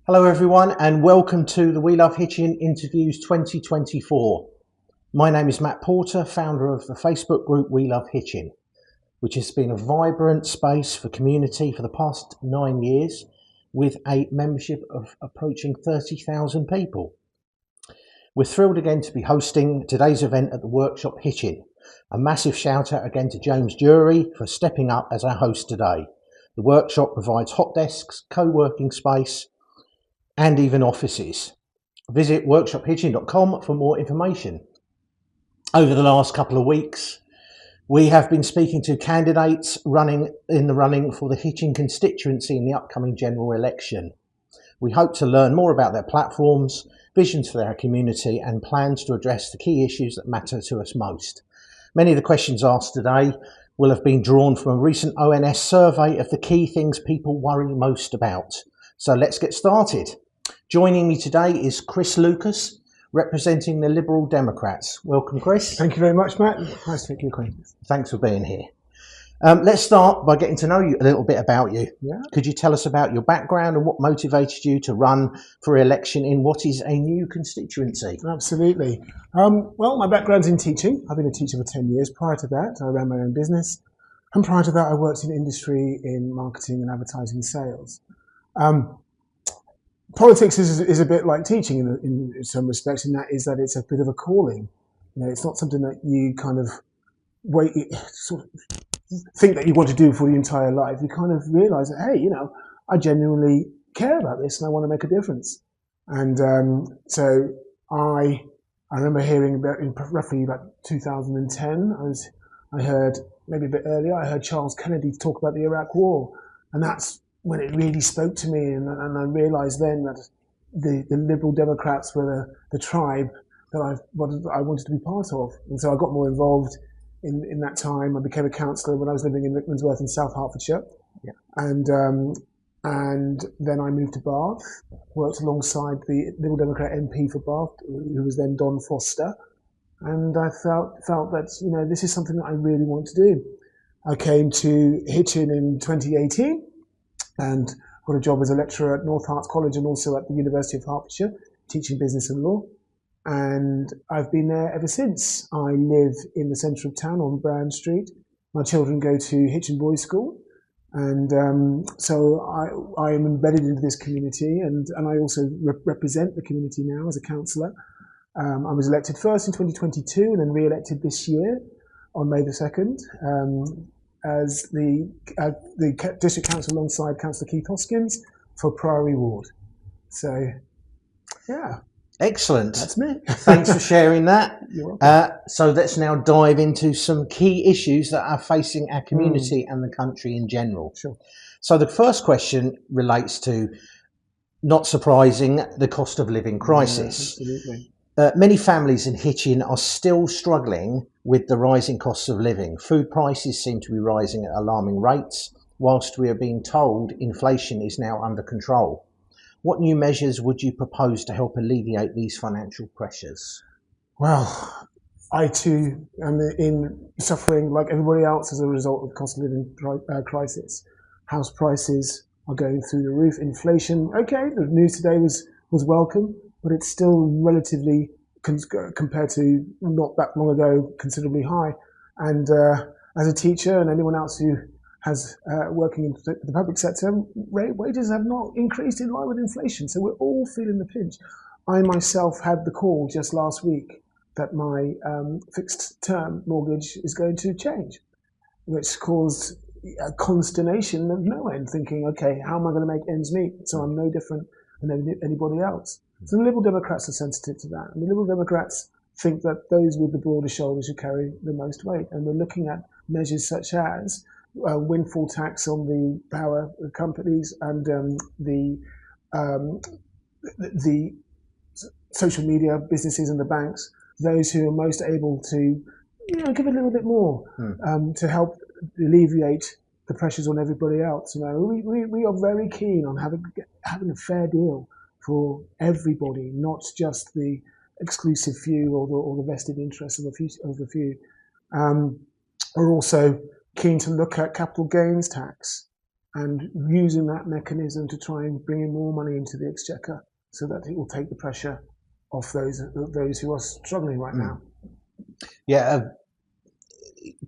Hello everyone and welcome to the We Love Hitchin Interviews 2024. My name is Matt Porter, founder of the Facebook group We Love Hitchin, which has been a vibrant space for community for the past 9 years with a membership of approaching 30,000 people. We're thrilled again to be hosting today's event at the workshop Hitchin. A massive shout out again to James Jury for stepping up as our host today. The workshop provides hot desks, co-working space, and even offices. Visit workshophitchin.com for more information. Over the last couple of weeks, we have been speaking to candidates running for the Hitchin Constituency in the upcoming general election. We hope to learn more about their platforms, visions for their community, and plans to address the key issues that matter to us most. Many of the questions asked today will have been drawn from a recent ONS survey of the key things people worry most about. So let's get started. Joining me today is Chris Lucas, representing the Liberal Democrats. Welcome, Chris. Thank you very much, Matt. Nice to make you acquainted. Thanks for being here. Let's start by getting to know you a little bit about you. Yeah. Could you tell us about your background and what motivated you to run for election in what is a new constituency? Absolutely. Well, my background's in teaching. I've been a teacher for 10 years. Prior to that, I ran my own business. And prior to that, I worked in industry in marketing and advertising sales. Politics is a bit like teaching in some respects, and that is that it's a bit of a calling. You know, it's not something that you kind of sort of think that you want to do for your entire life. You kind of realise that, hey, you know, I genuinely care about this and I want to make a difference. And so I remember hearing about in roughly about 2010. I heard maybe a bit earlier. I heard Charles Kennedy talk about the Iraq War, and that's when it really spoke to me, and I realised then that the Liberal Democrats were the tribe that I wanted to be part of. And so I got more involved in that time. I became a councillor when I was living in Rickmansworth in South Hertfordshire. Yeah. And then I moved to Bath, worked alongside the Liberal Democrat MP for Bath, who was then Don Foster. And I felt that, you know, this is something that I really want to do. I came to Hitchin in 2018. And got a job as a lecturer at North Herts College and also at the University of Hertfordshire, teaching business and law. And I've been there ever since. I live in the centre of town on Brand Street. My children go to Hitchin Boys School. And so I am embedded into this community, and I also represent the community now as a councillor. I was elected first in 2022 and then re-elected this year on May the 2nd. As the district council alongside Councillor Keith Hoskins for Priory Ward. So, yeah. Excellent. That's me. Thanks for sharing that. You're welcome. So let's now dive into some key issues that are facing our community and the country in general. Sure. So the first question relates to, not surprising, the cost of living crisis. Yeah, absolutely. Many families in Hitchin are still struggling with the rising costs of living. Food prices seem to be rising at alarming rates, whilst we are being told inflation is now under control. What new measures would you propose to help alleviate these financial pressures? Well, I too am in suffering like everybody else as a result of cost of living crisis. House prices are going through the roof. Inflation, okay, the news today was welcome, but it's still relatively, compared to not that long ago, considerably high. And as a teacher and anyone else who has working in the public sector, wages have not increased in line with inflation. So we're all feeling the pinch. I myself had the call just last week that my fixed term mortgage is going to change, which caused a consternation of no end, thinking, okay, how am I going to make ends meet? So I'm no different than anybody else. So the Liberal Democrats are sensitive to that. And the Liberal Democrats think that those with the broader shoulders should carry the most weight. And we're looking at measures such as windfall tax on the power companies and the social media businesses and the banks, those who are most able to, you know, give a little bit more to help alleviate the pressures on everybody else. You know, we are very keen on having a fair deal for everybody, not just the exclusive few or the vested interests of the few. We're also keen to look at capital gains tax and using that mechanism to try and bring in more money into the exchequer so that it will take the pressure off those who are struggling right now. Yeah,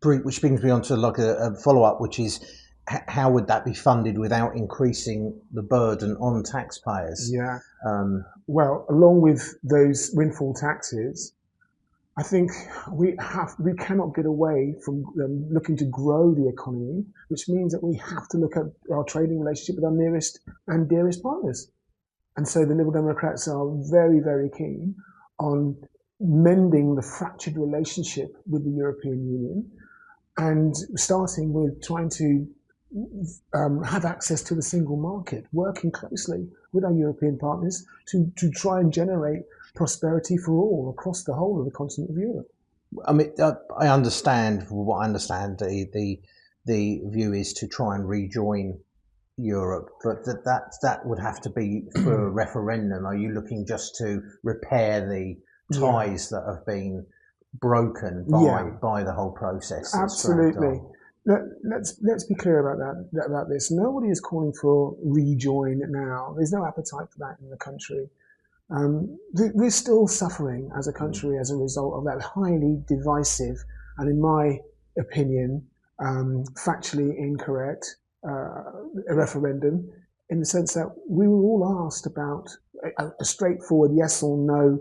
which brings me on to like a follow-up, which is how would that be funded without increasing the burden on taxpayers? Yeah. Well, along with those windfall taxes, I think we cannot get away from looking to grow the economy, which means that we have to look at our trading relationship with our nearest and dearest partners. And so the Liberal Democrats are very, very keen on mending the fractured relationship with the European Union and starting with trying to have access to the single market, working closely with our European partners to try and generate prosperity for all across the whole of the continent of Europe. I mean, I understand. What I understand, the view is to try and rejoin Europe, but that would have to be for a referendum. Are you looking just to repair the ties that have been broken by the whole process? Absolutely. Let's be clear about this. Nobody is calling for rejoin now. There's no appetite for that in the country. We're still suffering as a country as a result of that highly divisive and, in my opinion, factually incorrect referendum, in the sense that we were all asked about a straightforward yes or no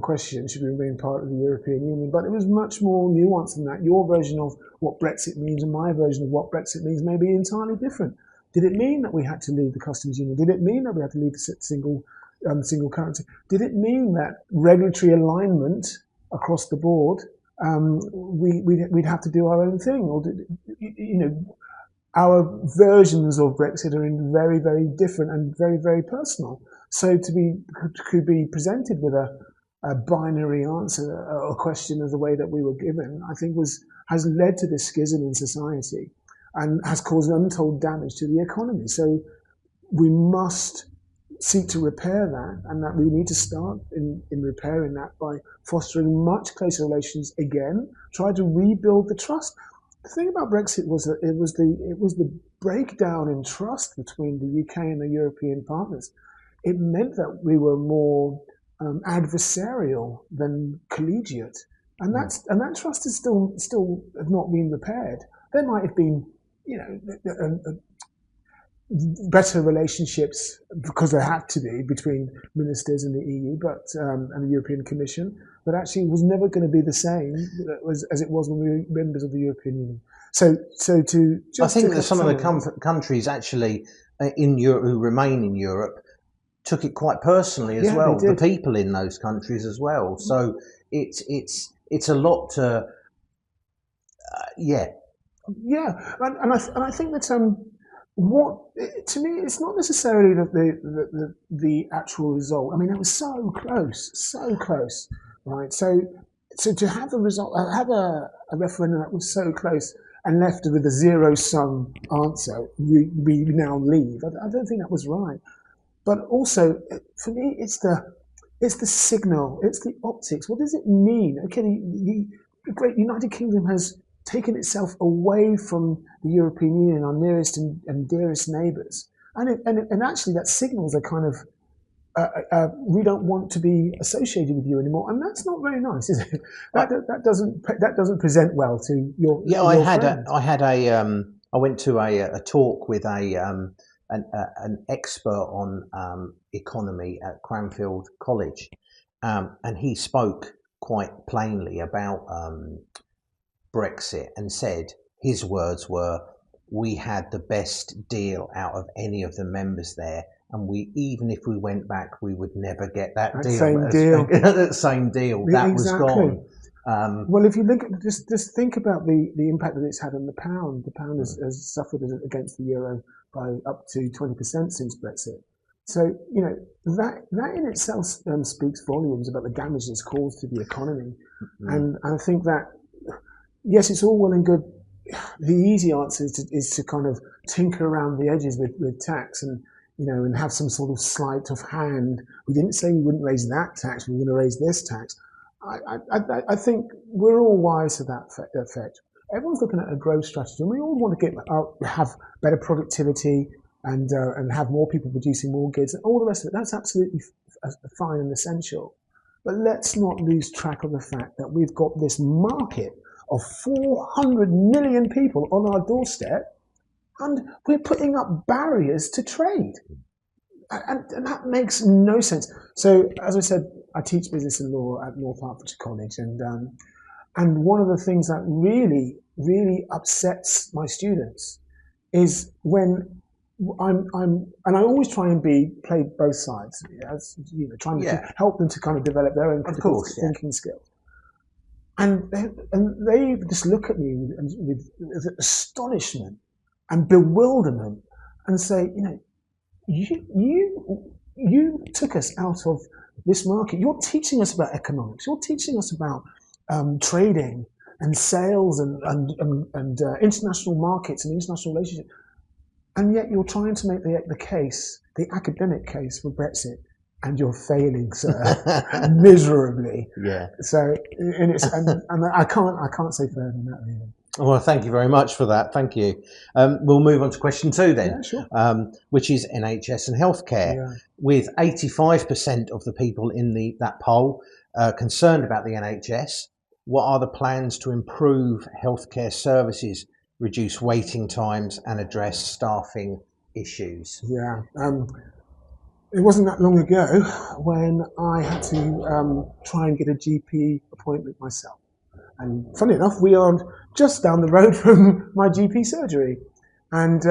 question, should we remain part of the European Union, but it was much more nuanced than that. Your version of what Brexit means and my version of what Brexit means may be entirely different. Did it mean that we had to leave the customs union? Did it mean that we had to leave the single currency? Did it mean that regulatory alignment across the board, we'd have to do our own thing? Or our versions of Brexit are very, very different and very, very personal. So to be presented with a binary answer, a question of the way that we were given, I think has led to this schism in society and has caused untold damage to the economy. So we must seek to repair that, and that we need to start in repairing that by fostering much closer relations again, try to rebuild the trust. The thing about Brexit was that it was the breakdown in trust between the UK and the European partners. It meant that we were more adversarial than collegiate, and that trust is still have not been repaired. There might have been, better relationships because there had to be between ministers in the EU, and the European Commission, but actually it was never going to be the same as it was when we were members of the European Union. So I think that some of the countries actually in Europe who remain in Europe took it quite personally as well. The people in those countries as well. So it's a lot to and I think that what to me it's not necessarily the actual result. I mean, it was so close, right? So to have a result, have a referendum that was so close and left with a zero-sum answer, we now leave. I don't think that was right. But also, for me, it's the signal, it's the optics. What does it mean? Okay, the great United Kingdom has taken itself away from the European Union, our nearest and dearest neighbours, and actually that signals a kind of we don't want to be associated with you anymore, and that's not very nice, is it? That doesn't present well to your I went to a talk with an expert on economy at Cranfield College, and he spoke quite plainly about Brexit and said his words were, "We had the best deal out of any of the members there, and even if we went back, we would never get that deal." That same deal. That was gone. Well, if you look at just think about the impact that it's had on the pound. The pound has suffered against the euro by up to 20% since Brexit. So that in itself speaks volumes about the damage it's caused to the economy. And I think that yes, it's all well and good. The easy answer is to kind of tinker around the edges with tax and have some sort of sleight of hand. We didn't say we wouldn't raise that tax. We were going to raise this tax. I think we're all wise to that effect. everyone's looking at a growth strategy, and we all want to have better productivity and have more people producing more goods and all the rest of it. That's absolutely fine and essential. But let's not lose track of the fact that we've got this market of 400 million people on our doorstep, and we're putting up barriers to trade. And that makes no sense. So, as I said, I teach business and law at North Hertfordshire College, and one of the things that really, really upsets my students is when and I always try and play both sides, as you know, trying to help them to kind of develop their own critical thinking skills. And they just look at me with astonishment and bewilderment and say, you took us out of this market. You're teaching us about economics. You're teaching us about trading and sales and international markets and international relationships. And yet you're trying to make the academic case for Brexit, and you're failing, sir, miserably. Yeah. So, and I can't say further than that, really. Well, thank you very much for that. Thank you. We'll move on to question 2 then, yeah, sure. Which is NHS and Healthcare. Yeah. With 85% of the people in that poll concerned about the NHS, what are the plans to improve healthcare services, reduce waiting times and address staffing issues? Yeah. It wasn't that long ago when I had to try and get a GP appointment myself. And funny enough, we are just down the road from my GP surgery. And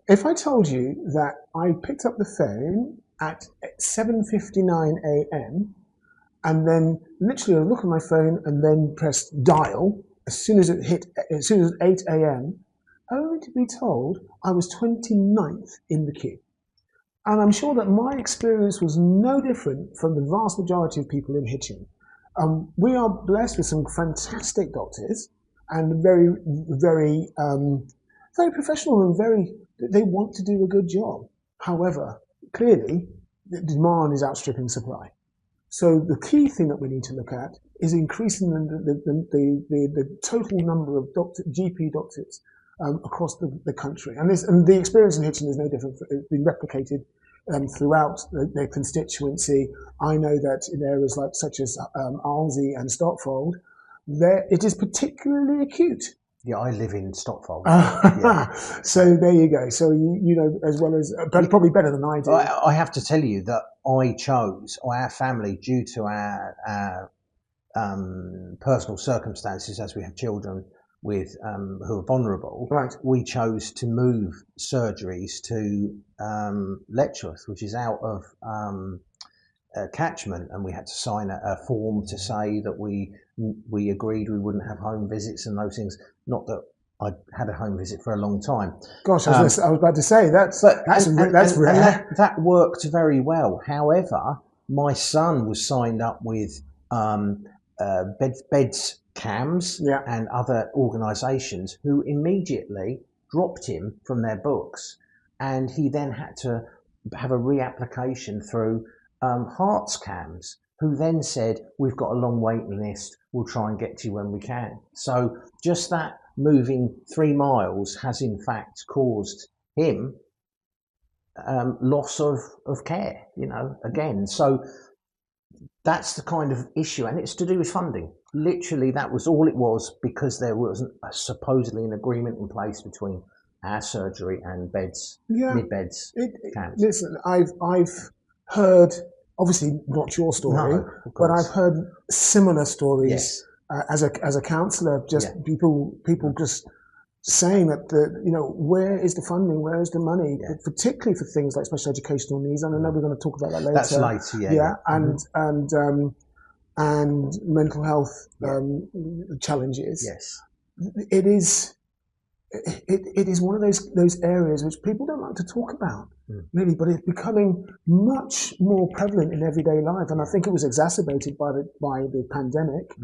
if I told you that I picked up the phone at 7:59 a.m. and then literally I look at my phone and then pressed dial as soon as it hit 8 a.m., only to be told I was 29th in the queue. And I'm sure that my experience was no different from the vast majority of people in Hitchin. We are blessed with some fantastic doctors and very, very, very professional and they want to do a good job. However, clearly, the demand is outstripping supply. So the key thing that we need to look at is increasing the total number of GP doctors across the country. And the experience in Hitchin is no different. It's been replicated throughout the constituency. I know that in areas such as Alsey and Stotfold, it is particularly acute. Yeah, I live in Stotfold. So there you go. So you know as well as, probably better than I do. I have to tell you that our family, due to our personal circumstances, as we have children with who are vulnerable, right. We chose to move surgeries to Letchworth, which is out of catchment, and we had to sign a form to say that we agreed we wouldn't have home visits and those things. Not that I'd had a home visit for a long time. Gosh, I was about to say that's rare. And that worked very well. However, my son was signed up with beds CAMS and other organisations who immediately dropped him from their books, and he then had to have a reapplication through Hearts CAMS, who then said, we've got a long waiting list, we'll try and get to you when we can. So just that moving 3 miles has in fact caused him loss of care, again. So that's the kind of issue, and it's to do with funding. Literally, that was all it was, because there wasn't supposedly an agreement in place between our surgery and mid-beds. Listen, I've heard, obviously not your story, but I've heard similar stories as a counsellor. Just people just saying that where is the funding, where is the money, particularly for things like special educational needs. And I know we're going to talk about that later. That's later, and mental health challenges. Yes, it is one of those areas which people don't like to talk about, really, but it's becoming much more prevalent in everyday life, and I think it was exacerbated by the pandemic.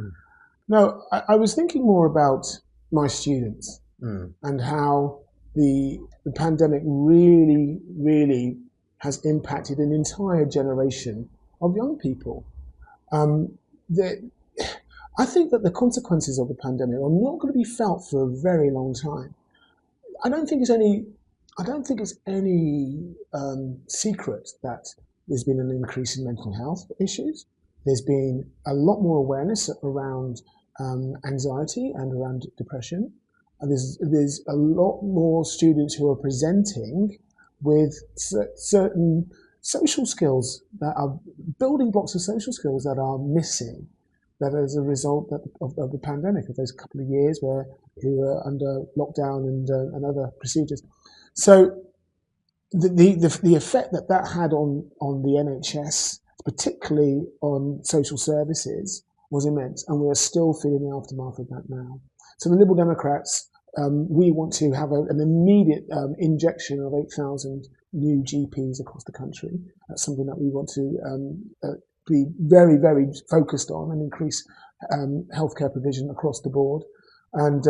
Now, I was thinking more about my students and how the pandemic really, really has impacted an entire generation of young people. I think that the consequences of the pandemic are not going to be felt for a very long time. I don't think it's any secret that there's been an increase in mental health issues. There's been a lot more awareness around anxiety and around depression. And there's a lot more students who are presenting with certain social skills that are building blocks of social skills that are missing, that as a result of the pandemic, of those couple of years where we were under lockdown and other procedures. So the effect that had on the NHS, particularly on social services, was immense, and we are still feeling the aftermath of that now. So the Liberal Democrats, we want to have an immediate injection of 8,000 new GPs across the country. That's something that we want to be very, very focused on and increase healthcare provision across the board. And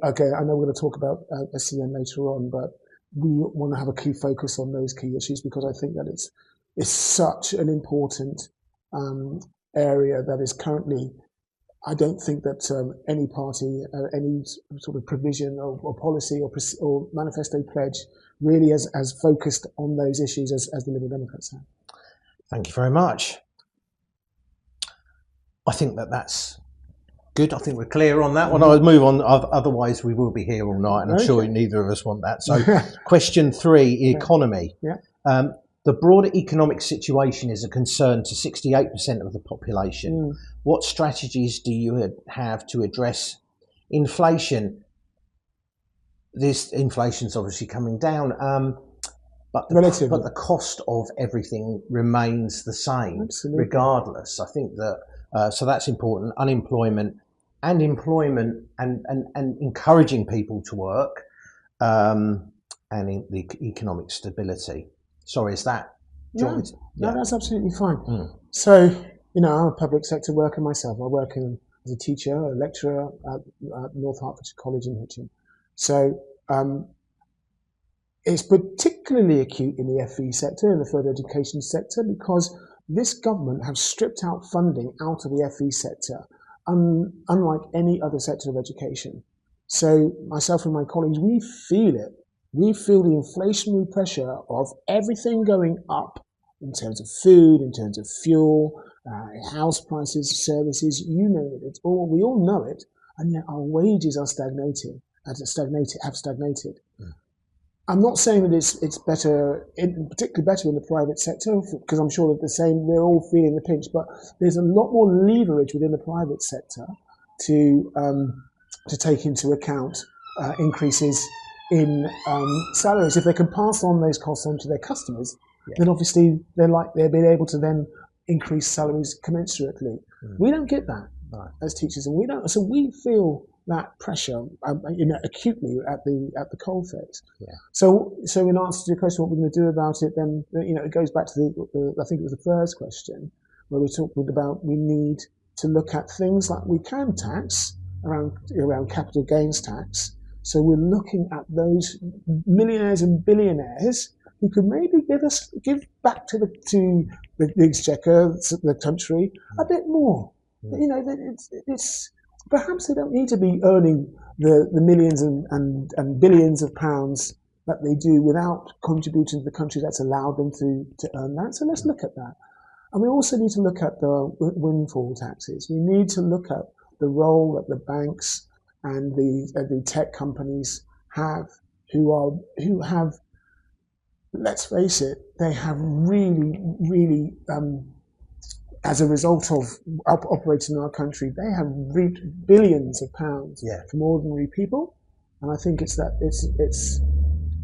okay, I know we're going to talk about SEN later on, but we want to have a key focus on those key issues because I think that it's such an important area that is currently, I don't think that any party, any sort of provision or policy or manifesto pledge really has focused on those issues as the Liberal Democrats have. Thank you very much. I think that's good. I think we're clear on that one. I'll move on. Otherwise, we will be here all night, and I'm sure neither of us want that. So, question 3, economy. Yeah. The broader economic situation is a concern to 68% of the population. What strategies do you have to address inflation? This inflation's obviously coming down, but the cost of everything remains the same. Absolutely. Regardless. I think that so that's important. Unemployment and employment and encouraging people to work, and in the economic stability. Sorry, is that? No, that's absolutely fine. So, I'm a public sector worker myself. I work as a teacher, a lecturer at North Hertfordshire College in Hitchin. So it's particularly acute in the FE sector, in the further education sector, because this government have stripped out funding out of the FE sector, unlike any other sector of education. So myself and my colleagues, we feel it. We feel the inflationary pressure of everything going up in terms of food, in terms of fuel, house prices, services, you know it. We all know it, and yet our wages are stagnating, have stagnated. I'm not saying that it's better, particularly better in the private sector, because I'm sure that we're all feeling the pinch, but there's a lot more leverage within the private sector to take into account increases in salaries. If they can pass on those costs on to their customers, then obviously they're being able to then increase salaries commensurately. We don't get that as teachers, and we don't. So we feel that pressure, acutely at the coalface. So in answer to your question, what we're going to do about it, then it goes back to I think it was the first question where we talked about we need to look at things like we can tax around capital gains tax. So we're looking at those millionaires and billionaires who could maybe give back to the exchequer, the country, a bit more. It's perhaps they don't need to be earning the millions and billions of pounds that they do without contributing to the country that's allowed them to earn that. So let's look at that. And we also need to look at the windfall taxes. We need to look at the role that the banks and the tech companies have, who have, let's face it, they have really, really, as a result of operating in our country, they have reaped billions of pounds from ordinary people, and I think it's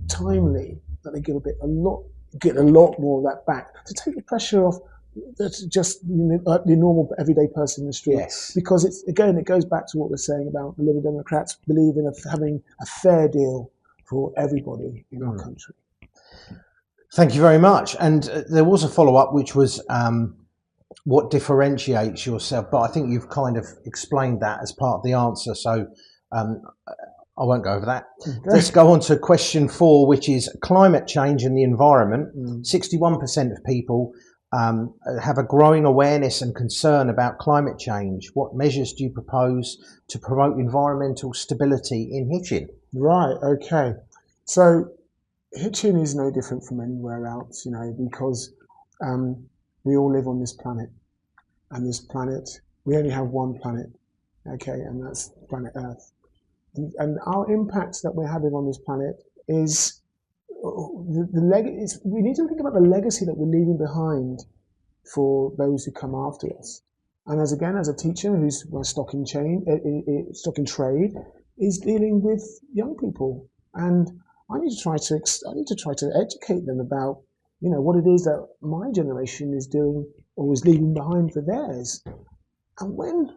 timely that they get a lot more of that back to take the pressure off. That's just the normal everyday person in the street. Because it goes back to what we're saying about the Liberal Democrats believe in having a fair deal for everybody in our country. Thank you very much. And there was a follow-up, which was what differentiates yourself, but I think you've kind of explained that as part of the answer, so I won't go over that. Okay. Let's go on to question 4, which is climate change and the environment. 61% of people have a growing awareness and concern about climate change. What measures do you propose to promote environmental stability in Hitchin? Right, okay. So Hitchin is no different from anywhere else, because we all live on this planet. And this planet, we only have one planet, okay, and that's planet Earth. And our impact that we're having on this planet is we need to think about the legacy that we're leaving behind for those who come after us. And as a teacher who's stock in trade, is dealing with young people, and I need to try to educate them about what it is that my generation is doing or is leaving behind for theirs. And when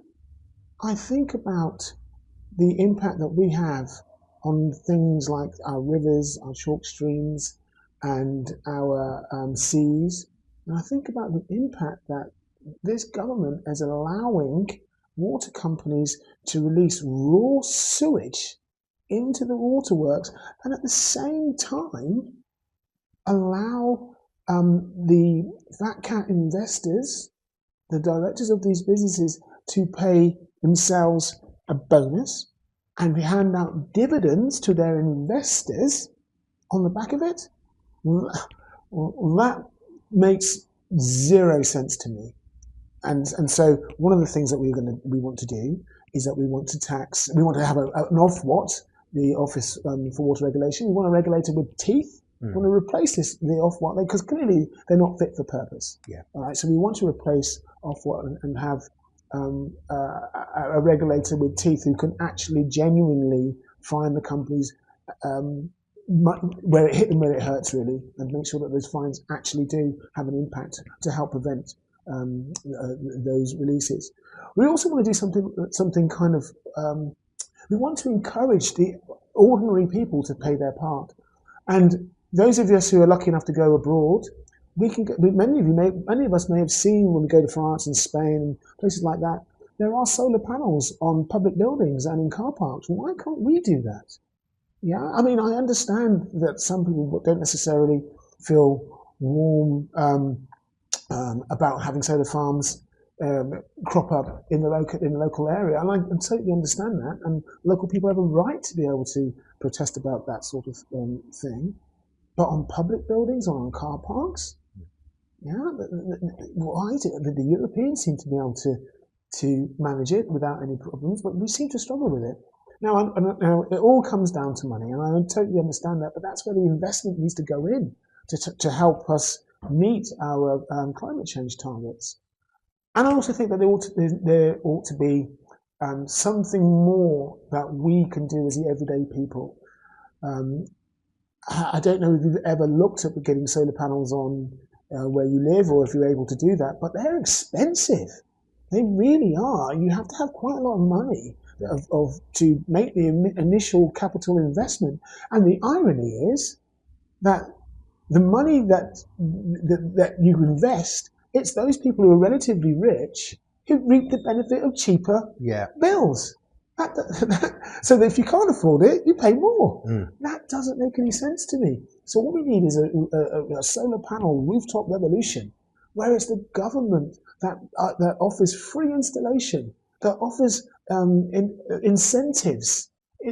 I think about the impact that we have on things like our rivers, our chalk streams, and our seas, and I think about the impact that this government is allowing water companies to release raw sewage into the waterworks, and at the same time allow the fat cat investors, the directors of these businesses, to pay themselves a bonus and hand out dividends to their investors on the back of it. That makes zero sense to me. And so one of the things that we want to do is that we want to have an Ofwat, the Office for Water Regulation. We want to regulate it with teeth. We want to replace the Ofwat, because clearly they're not fit for purpose. Yeah. All right. So we want to replace Ofwat and have a regulator with teeth who can actually genuinely find the companies where it hit them, where it hurts, really, and make sure that those fines actually do have an impact to help prevent those releases. We also want to do something kind of. We want to encourage the ordinary people to play their part, and those of us who are lucky enough to go abroad, many of us may have seen when we go to France and Spain and places like that. There are solar panels on public buildings and in car parks. Why can't we do that? Yeah, I mean, I understand that some people don't necessarily feel warm about having solar farms crop up in the local area, and I totally understand that. And local people have a right to be able to protest about that sort of thing. But on public buildings or on car parks, yeah, why is it that the Europeans seem to be able to manage it without any problems, but we seem to struggle with it? Now, it all comes down to money, and I totally understand that, but that's where the investment needs to go in to help us meet our climate change targets. And I also think that there ought to be something more that we can do as the everyday people. I don't know if you've ever looked at getting solar panels on where you live, or if you're able to do that, but they're expensive. They really are. You have to have quite a lot of money to make the initial capital investment. And the irony is that the money that you invest, it's those people who are relatively rich who reap the benefit of cheaper bills. So that if you can't afford it, you pay more. That doesn't make any sense to me. So what we need is a solar panel rooftop revolution, where it's the government that offers free installation, that offers incentives,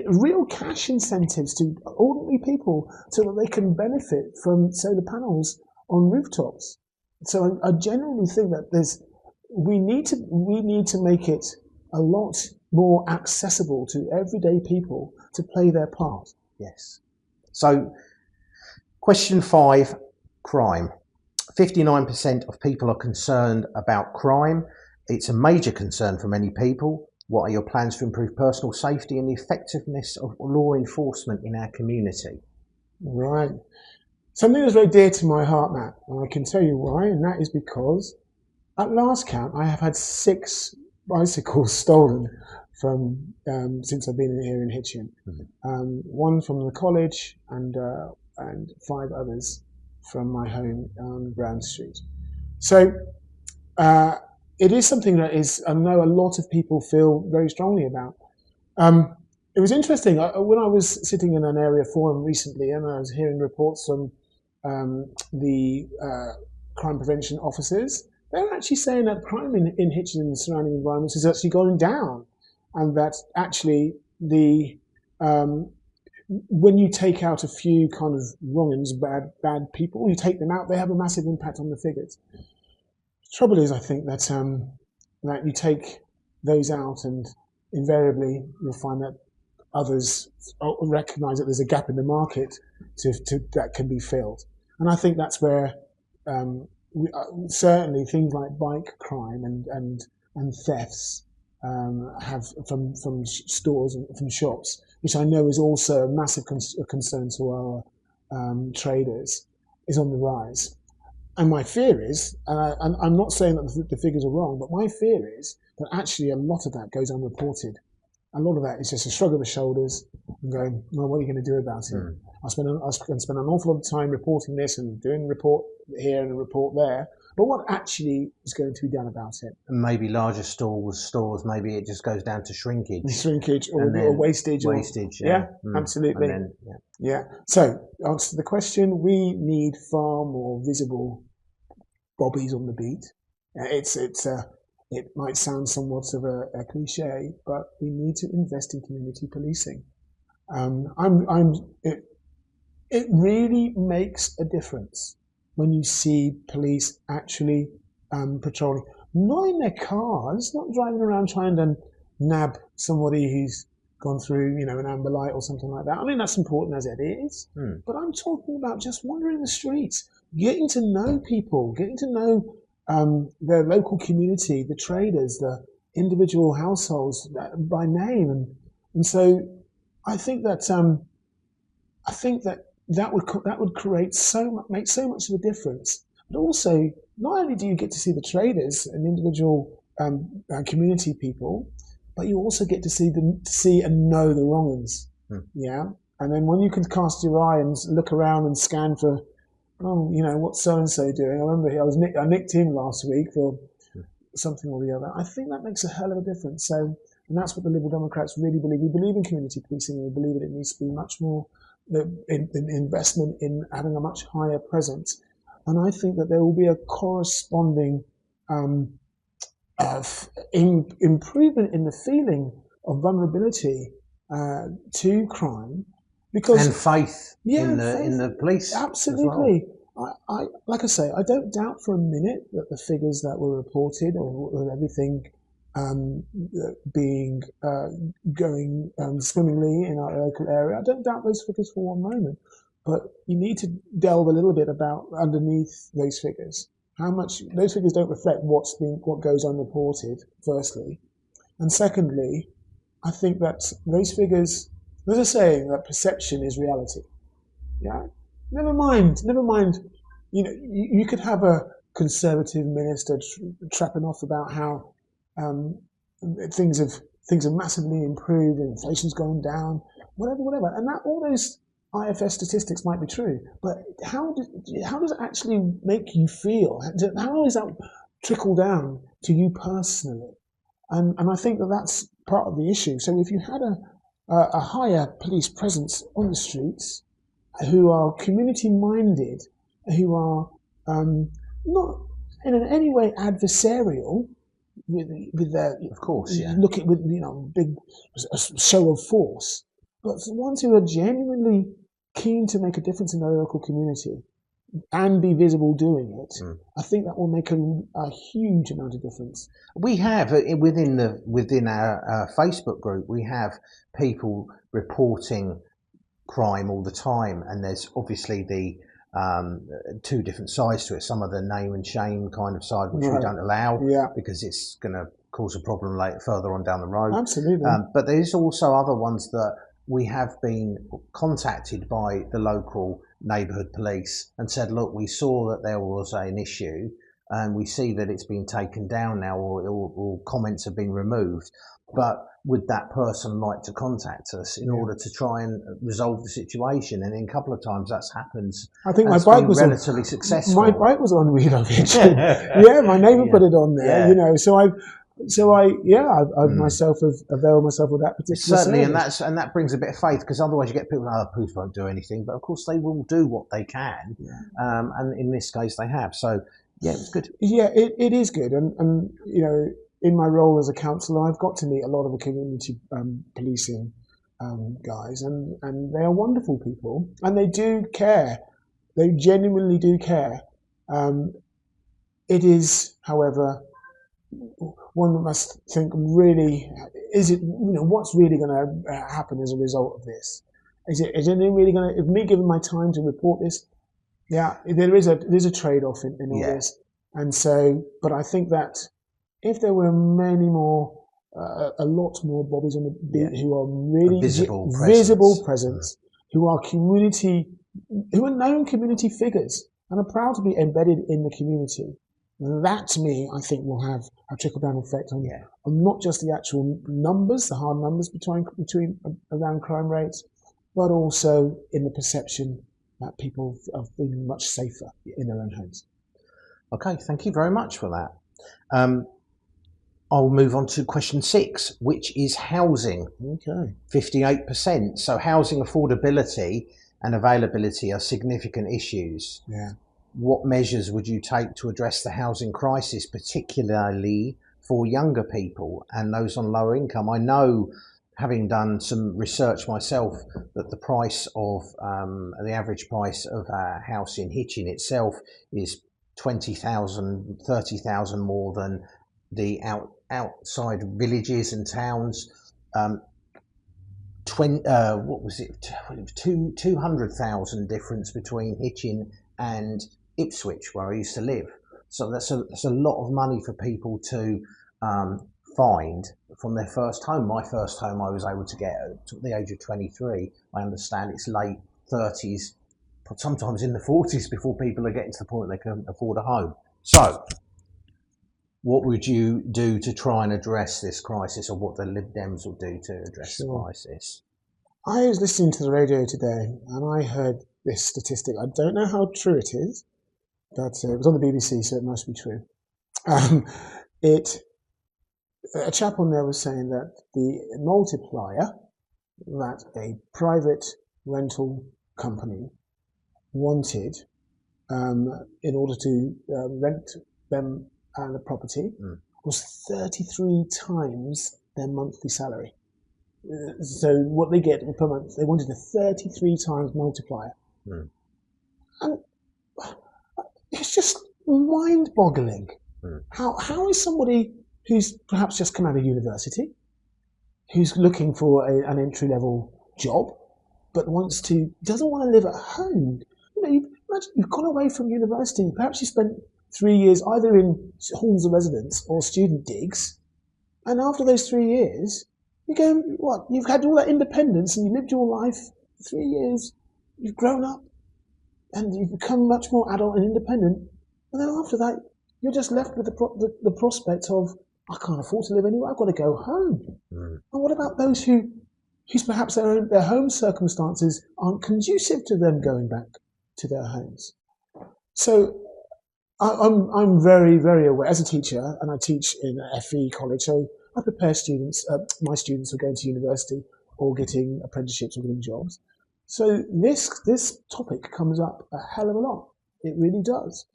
real cash incentives to ordinary people, so that they can benefit from solar panels on rooftops. So I genuinely think that we need to make it a lot more accessible to everyday people to play their part. Yes. So, question 5, crime. 59% of people are concerned about crime. It's a major concern for many people. What are your plans to improve personal safety and the effectiveness of law enforcement in our community? Right. Something that's very dear to my heart, Matt, and I can tell you why, and that is because at last count, I have had 6 bicycles stolen from since I've been here in Hitchin. One from the college and 5 others from my home on Brown Street. So it is something that I know a lot of people feel very strongly about. It was interesting when I was sitting in an area forum recently, and I was hearing reports from the crime prevention officers, they're actually saying that crime in Hitchin and the surrounding environments is actually going down, and that actually when you take out a few kind of wrong-uns, bad people, you take them out, they have a massive impact on the figures. The trouble is, I think that that you take those out, and invariably you'll find that others recognise that there's a gap in the market that can be filled. And I think that's where certainly things like bike crime and thefts have from stores and from shops, which I know is also a massive concern to our traders, is on the rise. And my fear is, and I'm not saying that the figures are wrong, but my fear is that actually a lot of that goes unreported. A lot of that is just a shrug of the shoulders and going, well, what are you going to do about it? I spend an awful lot of time reporting this and doing a report here and a report there, but what actually is going to be done about it? And maybe larger stores, maybe it just goes down to shrinkage. Or wastage. Yeah, absolutely. Yeah. So, answer the question, we need far more visible bobbies on the beat. It might sound somewhat of a cliche, but we need to invest in community policing. It really makes a difference when you see police actually patrolling, not in their cars, not driving around trying to nab somebody who's gone through, an amber light or something like that. I mean, that's important as it is, but I'm talking about just wandering the streets, getting to know people, getting to know their local community, the traders, the individual households by name, and so I think that would make so much of a difference. But also, not only do you get to see the traders and individual community people, but you also get to see and know the wrong-uns. Yeah, and then when you can cast your eye and look around and scan for, what's so-and-so doing? I remember I nicked him last week for something or the other. I think that makes a hell of a difference. So, and that's what the Liberal Democrats really believe. We believe in community policing, and we believe that it needs to be much more in investment in having a much higher presence. And I think that there will be a corresponding improvement in the feeling of vulnerability to crime. And faith in the police. Absolutely. I like I say, I don't doubt for a minute that the figures that were reported or everything going swimmingly in our local area, I don't doubt those figures for one moment. But you need to delve a little bit about underneath those figures. How much those figures don't reflect what goes unreported, firstly, and secondly, I think that those figures. There's a saying that perception is reality. Yeah. Never mind. You could have a conservative minister trapping off about how things have massively improved and inflation's gone down, whatever, and that all those IFS statistics might be true. But how does it actually make you feel? How does that trickle down to you personally? And I think that's part of the issue. So if you had a higher police presence on the streets, who are community-minded, who are not in any way adversarial with their, of course, yeah, looking with big show of force, but the ones who are genuinely keen to make a difference in their local community and be visible doing it, I think that will make a huge amount of difference. We have within our Facebook group, we have people reporting crime all the time, and there's obviously the two different sides to it. Some of the name and shame kind of side, which we don't allow, because it's going to cause a problem further on down the road. Absolutely. But there's also other ones that we have been contacted by the local neighbourhood police and said, look, we saw that there was an issue and we see that it's been taken down now, or comments have been removed, but would that person like to contact us in order to try and resolve the situation? And in a couple of times that's happened. I think my bike was relatively successful. My bike was on We Love Hitchin. Yeah, my neighbour put it on there, So I myself have availed myself of that particular certainly, service. and that brings a bit of faith, because otherwise you get people, police won't do anything, but of course they will do what they can, and in this case they have. So Yeah, it was good. Yeah, it is good. And, you know, in my role as a counsellor, I've got to meet a lot of the community policing guys, and they are wonderful people, and they do care. They genuinely do care. It is, however, one must think really, is it, you know, what's really going to happen as a result of this? Is it really going to, if me giving my time to report this, yeah, there's a trade-off in all this. And so, but I think that if there were many more, a lot more bobbies on the beat who are really visible presence, who are known community figures and are proud to be embedded in the community, that to me, I think, will have a trickle-down effect on not just the actual numbers, the hard numbers between around crime rates, but also in the perception that people are feeling much safer in their own homes. Okay, thank you very much for that. I'll move on to question 6, which is housing. Okay. 58%. So housing affordability and availability are significant issues. Yeah. What measures would you take to address the housing crisis, particularly for younger people and those on lower income? I know, having done some research myself, that the price of the average price of a house in Hitchin itself is 20,000, 30,000 more than the outside villages and towns. What was it? 200,000 difference between Hitchin and Ipswich, where I used to live. So that's a lot of money for people to find from their first home. My first home I was able to get at the age of 23. I understand it's late 30s, but sometimes in the 40s before people are getting to the point they can afford a home. So what would you do to try and address this crisis, or what the Lib Dems will do to address the crisis? I was listening to the radio today and I heard this statistic. I don't know how true it is, but it was on the BBC, so it must be true. A chap on there was saying that the multiplier that a private rental company wanted in order to rent them the property was 33 times their monthly salary. So what they get per month, they wanted a 33 times multiplier. And it's just mind-boggling. How is somebody who's perhaps just come out of university, who's looking for an entry-level job, but doesn't want to live at home? You know, imagine you've gone away from university, perhaps you spent 3 years either in halls of residence or student digs, and after those 3 years, you go, what? You've had all that independence and you lived your life for 3 years, you've grown up, and you've become much more adult and independent, and then after that, you're just left with the prospect of, I can't afford to live anywhere, I've got to go home. And what about those whose perhaps their home circumstances aren't conducive to them going back to their homes? So I'm very, very aware as a teacher, and I teach in a FE college, so I prepare my students who are going to university or getting apprenticeships or getting jobs. So this topic comes up a hell of a lot. It really does.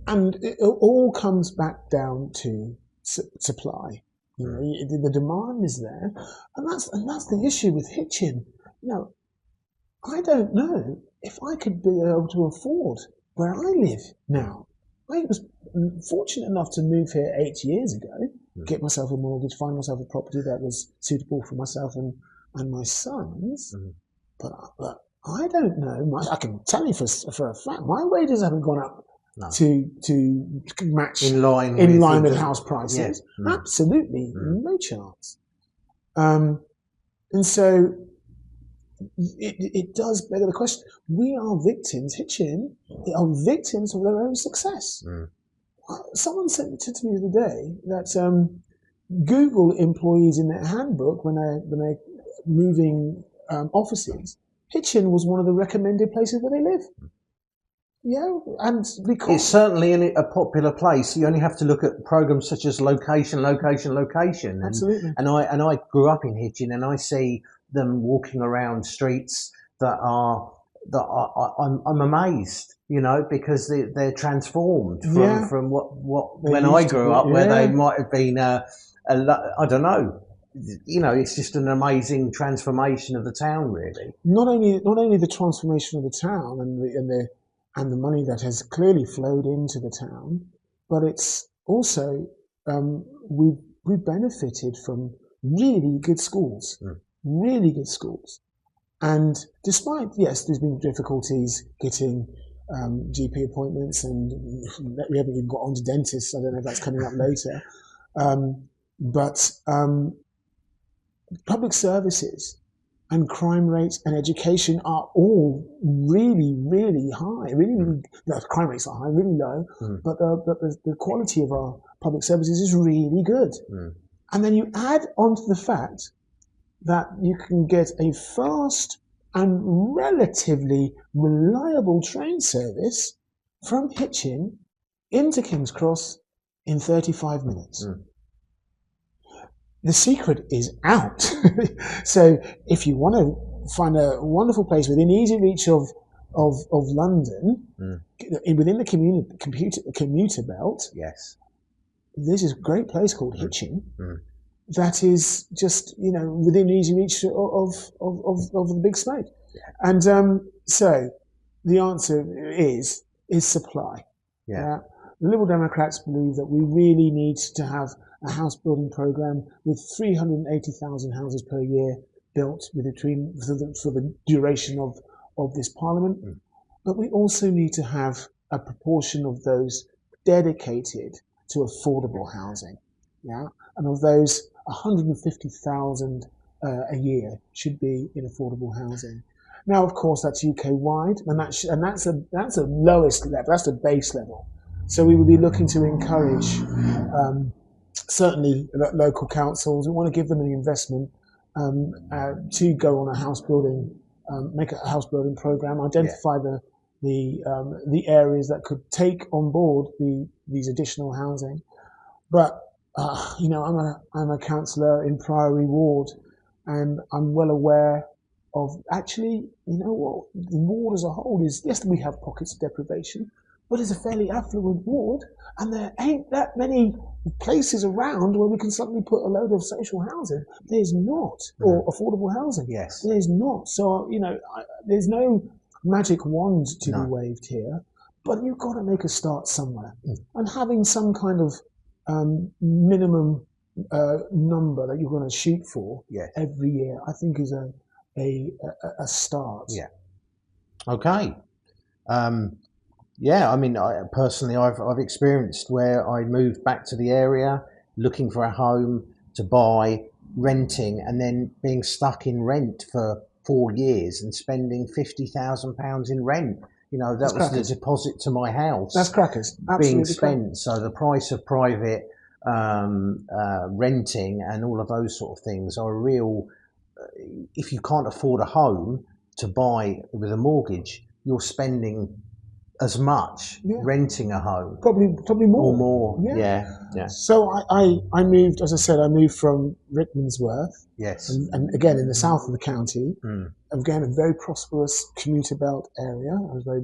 And it all comes back down to supply. You know, the demand is there, and that's the issue with Hitchin. You know, I don't know if I could be able to afford where I live now. I was fortunate enough to move here 8 years ago, get myself a mortgage, find myself a property that was suitable for myself and my sons. But I don't know. I can tell you for a fact, my wages haven't gone up to match in line with house prices. Yeah. Absolutely no chance. And so it does beg the question. We are victims, Hitchin, are victims of their own success. Someone said to me the other day that Google employees in their handbook, when they're moving offices, Hitchin was one of the recommended places where they live. Yeah, and because it's certainly a popular place. You only have to look at programs such as location. Absolutely. And I grew up in Hitchin, and I see them walking around streets that I'm amazed. because they're transformed Yeah. from what They when I used to grew be, up, where yeah. they might have been I don't know. It's just an amazing transformation of the town, really. Not only the transformation of the town and the money that has clearly flowed into the town, but it's also we benefited from really good schools, really good schools. And despite, yes, there's been difficulties getting GP appointments, and we haven't even got on to dentists. I don't know if that's coming up later. But public services and crime rates and education are all really, really high. The crime rates are high, really low, but the quality of our public services is really good. And then you add on to the fact that you can get a fast and relatively reliable train service from Hitchin into King's Cross in 35 minutes. The secret is out. So if you want to find a wonderful place within easy reach of London, within the commuter belt, yes, there's this great place called Hitchin. That is just within easy reach of the big state, and so the answer is supply. The Liberal Democrats believe that we really need to have a house building program with 380,000 houses per year built for the duration of this Parliament, but we also need to have a proportion of those dedicated to affordable housing, and of those 150,000 a year should be in affordable housing. Now, of course, that's UK wide, and that's a lowest level. That's the base level. So we would be looking to encourage certainly local councils. We want to give them an investment to go on a house building, make a house building program, identify the areas that could take on board these additional housing, but. I'm a councillor in Priory Ward, and I'm well aware of actually, the ward as a whole is, yes, we have pockets of deprivation, but it's a fairly affluent ward, and there ain't that many places around where we can suddenly put a load of social housing. There's not, or affordable housing. Yes, there's not. So there's no magic wand to be waved here, but you've got to make a start somewhere, and having some kind of minimum number that you're going to shoot for every year, I think, is a start. Yeah. Okay. I mean, personally, I've experienced where I moved back to the area looking for a home to buy, renting, and then being stuck in rent for 4 years and spending £50,000 in rent. That was crackers. The deposit to my house. That's crackers. Absolutely being spent. Crackers. So the price of private renting and all of those sort of things are real. If you can't afford a home to buy with a mortgage, you're spending as much renting a home. Probably more. Or more. Yeah. So I moved, as I said, from Rickmansworth. Yes. And again, in the south of the county. Again, a very prosperous commuter belt area. I was very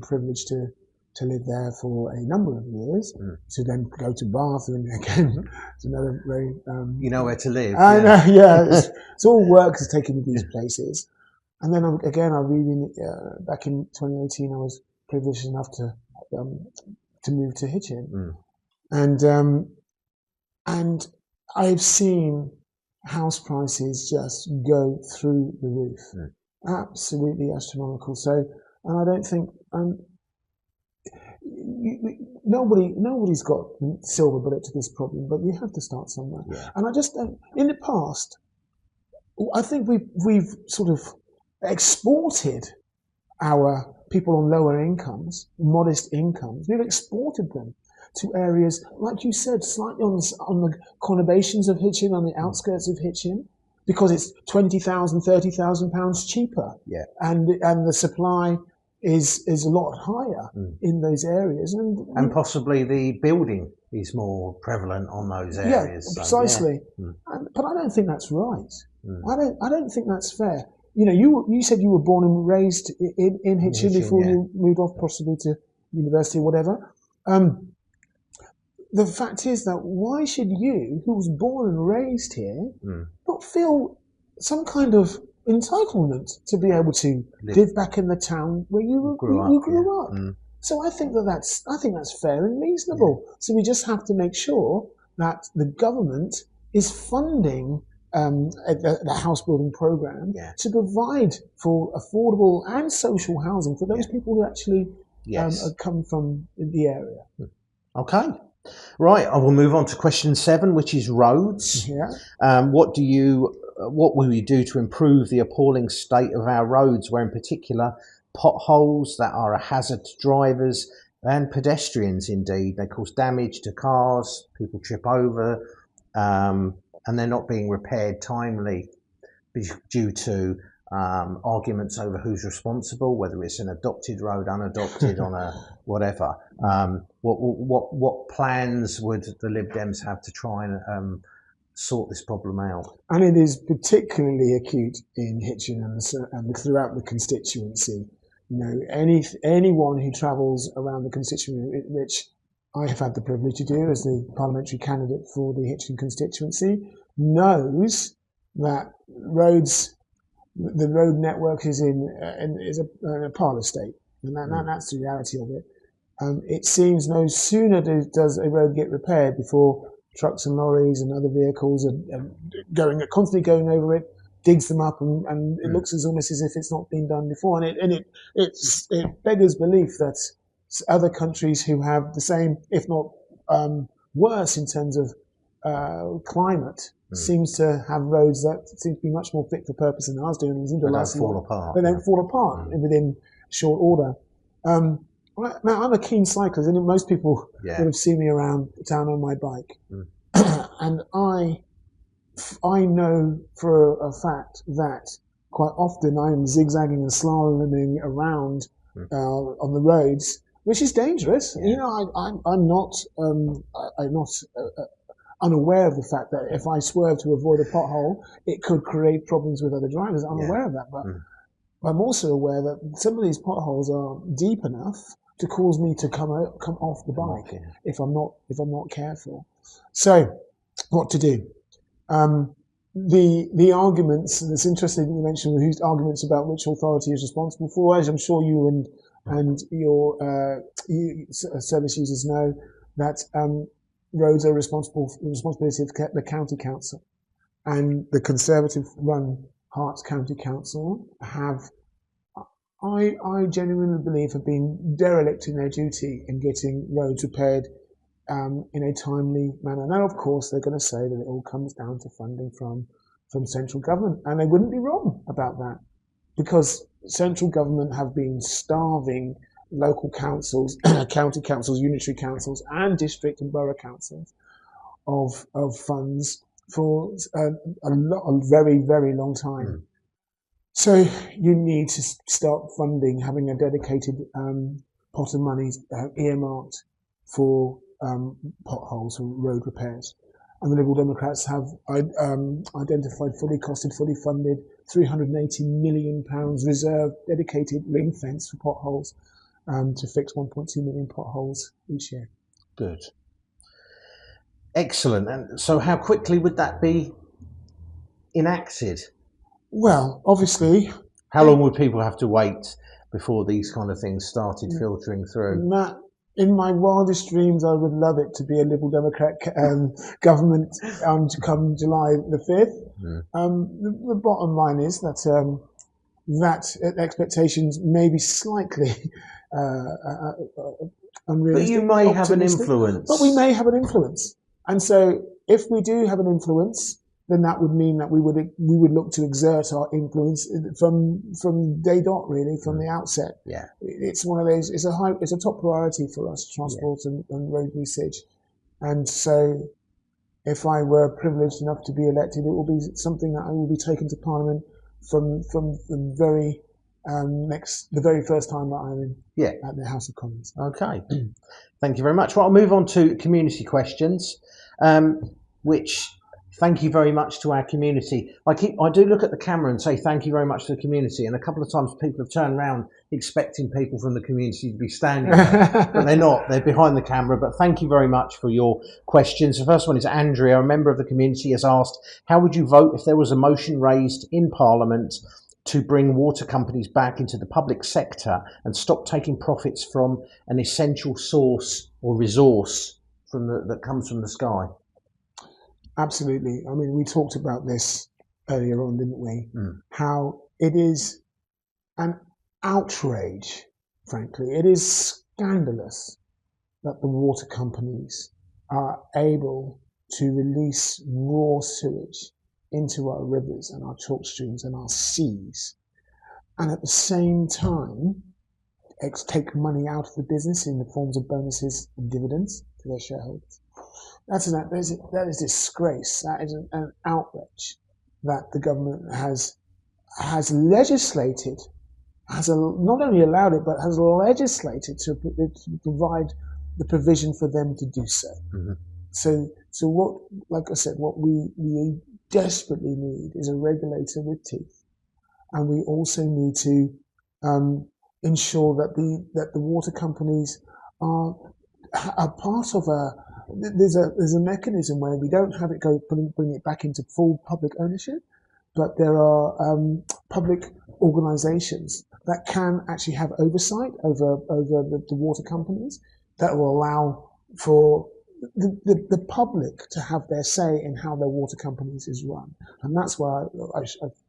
privileged to live there for a number of years, to then go to Bath, and again, it's another very... you know where to live. I know, it's all work has taken me these places. And then again, back in 2018, I was privileged enough to move to Hitchin. And I've seen house prices just go through the roof. Absolutely astronomical. So, and I don't think... nobody's got a silver bullet to this problem, but you have to start somewhere. And I just in the past, I think we've sort of exported our people on lower incomes, modest incomes. We've exported them to areas, like you said, slightly on the conurbations of Hitchin, on the outskirts of Hitchin, because it's £20,000, £30,000 cheaper, and the supply is a lot higher in those areas, and possibly the building is more prevalent on those areas. Precisely. But I don't think that's right. I don't think that's fair. you said you were born and raised in Hitchin before yeah. you moved off possibly to university or whatever. The fact is that why should you, who was born and raised here, not feel some kind of entitlement to be able to live back in the town where you grew up? So I think that's fair and reasonable. So we just have to make sure that the government is funding the house building program to provide for affordable and social housing for those people who actually come from the area. Okay. Right, I will move on to question 7, which is roads. What will you do to improve the appalling state of our roads, where in particular potholes that are a hazard to drivers and pedestrians indeed? They cause damage to cars, people trip over, and they're not being repaired timely due to arguments over who's responsible, whether it's an adopted road, unadopted, on a whatever. What plans would the Lib Dems have to try and sort this problem out? And it is particularly acute in Hitchin and throughout the constituency. Anyone who travels around the constituency, which I have had the privilege to do as the parliamentary candidate for the Hitchin constituency, knows that the road network is in a parlour state, and that's the reality of it. It seems no sooner does a road get repaired before trucks and lorries and other vehicles are constantly going over it, digs them up, and it looks almost as if it's not been done before. And it beggars belief that other countries who have the same, if not worse in terms of climate, seems to have roads that seem to be much more fit for purpose than ours do. They don't fall apart within short order. Now, I'm a keen cyclist, and most people would have seen me around town on my bike. And I know for a fact that quite often I'm zigzagging and slaloming around on the roads, which is dangerous. I'm not unaware of the fact that if I swerve to avoid a pothole, it could create problems with other drivers. I'm aware of that, but I'm also aware that some of these potholes are deep enough to cause me to come off the bike if I'm not careful. So, what to do? The arguments, and it's interesting that you mentioned whose arguments about which authority is responsible for. As I'm sure you and your service users know, that roads are the responsibility of the county council, and the Conservative-run Herts County Council have, I genuinely believe, have been derelict in their duty in getting roads repaired in a timely manner. Now, of course, they're going to say that it all comes down to funding from central government, and they wouldn't be wrong about that, because central government have been starving local councils, county councils, unitary councils, and district and borough councils of funds for a very, very long time. So you need to start funding, having a dedicated pot of money earmarked for potholes or road repairs. And the Liberal Democrats have identified fully costed, fully funded £380 million reserved, dedicated ring fence for potholes to fix 1.2 million potholes each year. Good. Excellent. And so how quickly would that be enacted? Well, obviously... How long would people have to wait before these kind of things started filtering through? Matt, in my wildest dreams, I would love it to be a Liberal Democrat government come July the 5th. The bottom line is that that expectations may be slightly unrealistic. But you may have an influence. But we may have an influence. And so if we do have an influence, then that would mean that we would look to exert our influence from day dot, really, from the outset. Yeah, it's one of those. It's a top priority for us, transport and road usage. And so, if I were privileged enough to be elected, it will be something that I will be taken to Parliament from the very first time that I'm in at the House of Commons. Okay, thank you very much. Well, I'll move on to community questions, which Thank you very much to our community. I do look at the camera and say thank you very much to the community, and a couple of times people have turned around expecting people from the community to be standing there, but they're not. They're behind the camera. But thank you very much for your questions. The first one is Andrea, a member of the community, has asked, how would you vote if there was a motion raised in Parliament to bring water companies back into the public sector and stop taking profits from an essential source or resource that comes from the sky? Absolutely. I mean, we talked about this earlier on, didn't we? How it is an outrage, frankly. It is scandalous that the water companies are able to release raw sewage into our rivers and our chalk streams and our seas, and at the same time take money out of the business in the forms of bonuses and dividends to their shareholders. That is disgrace. That is an outrage that the government has legislated, not only allowed it, but has legislated to provide the provision for them to do so. Mm-hmm. So what, like I said, what we desperately need is a regulator with teeth, and we also need to ensure that the water companies are part of there's a mechanism where we don't have it bring it back into full public ownership, but there are public organisations that can actually have oversight over the water companies that will allow for the public to have their say in how their water companies is run. And that's why I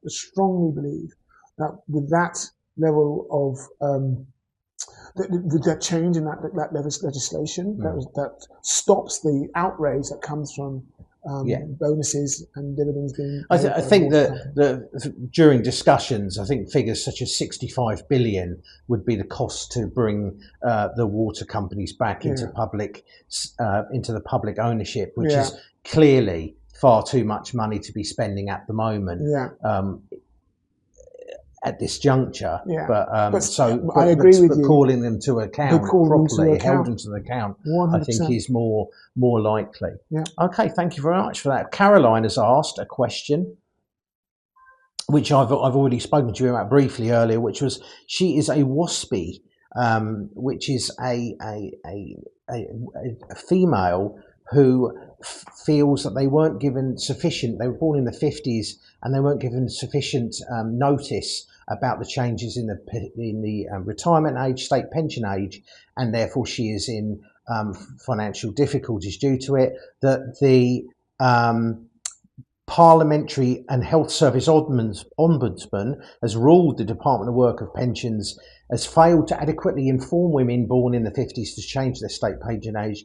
strongly believe that with that level of that change in that legislation that stops the outrage that comes from bonuses and dividends being. I think that during discussions, I think figures such as 65 billion would be the cost to bring the water companies back into the public ownership, which is clearly far too much money to be spending at the moment. At this juncture, but I agree with you. Calling them to account properly, held them to account, 100%. I think is more likely. Yeah. Okay, thank you very much for that. Caroline has asked a question, which I've already spoken to you about briefly earlier, which was she is a Waspie, which is a female who feels that they weren't given sufficient. They were born in the 50s and they weren't given sufficient notice about the changes in the retirement age, state pension age, and therefore she is in financial difficulties due to it. That the Parliamentary and Health Service Ombudsman has ruled the Department of Work and Pensions has failed to adequately inform women born in the 50s to change their state pension age.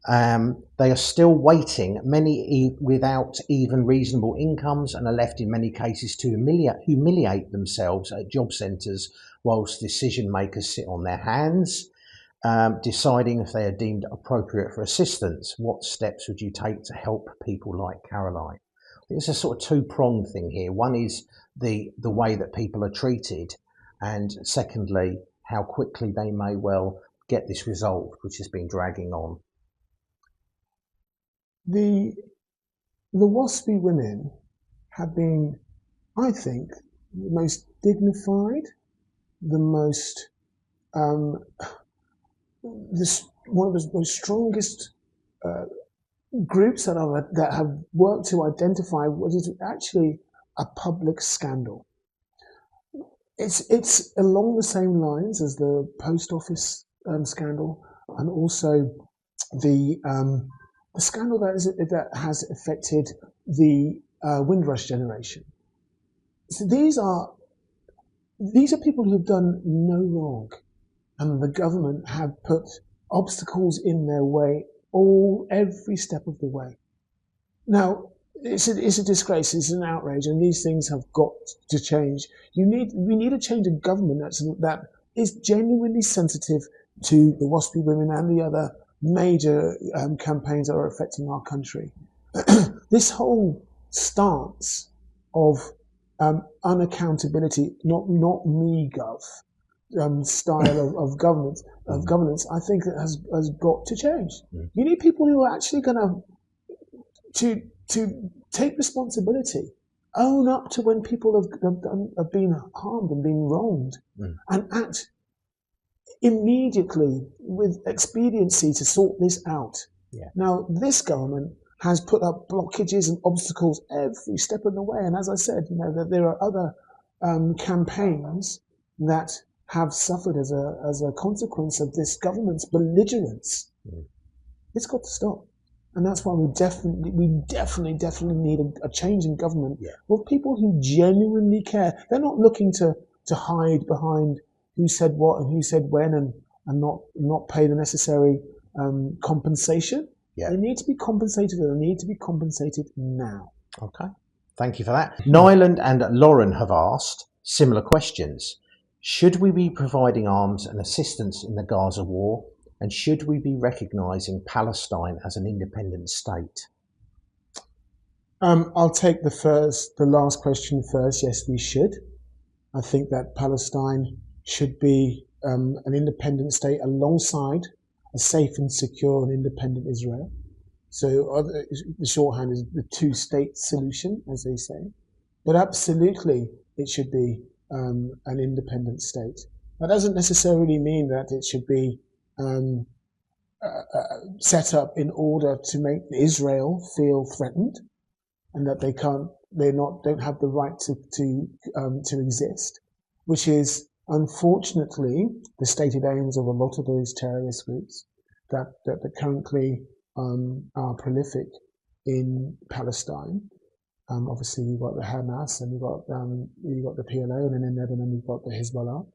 They are still waiting, many without even reasonable incomes, and are left in many cases to humiliate themselves at job centres whilst decision makers sit on their hands, deciding if they are deemed appropriate for assistance. What steps would you take to help people like Caroline? It's a sort of two-pronged thing here. One is the way that people are treated, and secondly, how quickly they may well get this resolved, which has been dragging on. The Waspie women have been, I think, the most dignified, the most one of the most strongest groups that have worked to identify what is actually a public scandal. It's along the same lines as the post office scandal, and also the scandal that has affected the Windrush generation. So these are people who have done no wrong, and the government have put obstacles in their way every step of the way. Now, it's a disgrace, it's an outrage, and these things have got to change. We need a change of government that is genuinely sensitive to the Waspie women and the other major campaigns that are affecting our country. This whole stance of unaccountability, not me gov style of governance, I think it has got to change. You need people who are actually going to take responsibility. Own up to when people have been harmed and been wronged, and act immediately with expediency to sort this out. Yeah. Now, this government has put up blockages and obstacles every step of the way, and as I said, that there are other campaigns that have suffered as a consequence of this government's belligerence. It's got to stop. And that's why we definitely need a change in government with people who genuinely care. They're not looking to hide behind who said what and who said when and not pay the necessary compensation. They need to be compensated, and they need to be compensated now. Okay, thank you for that. Nyland and Lauren have asked similar questions. Should we be providing arms and assistance in the Gaza War? And should we be recognising Palestine as an independent state? I'll take the last question first. Yes, we should. I think that Palestine should be an independent state alongside a safe and secure and independent Israel. So the shorthand is the two-state solution, as they say. But absolutely, it should be an independent state. That doesn't necessarily mean that it should be set up in order to make Israel feel threatened, and that they don't have the right to exist, which is unfortunately the stated aims of a lot of those terrorist groups that currently are prolific in Palestine. Obviously, you've got the Hamas, and you've got the PLO, and then in Lebanon you've got the Hezbollah.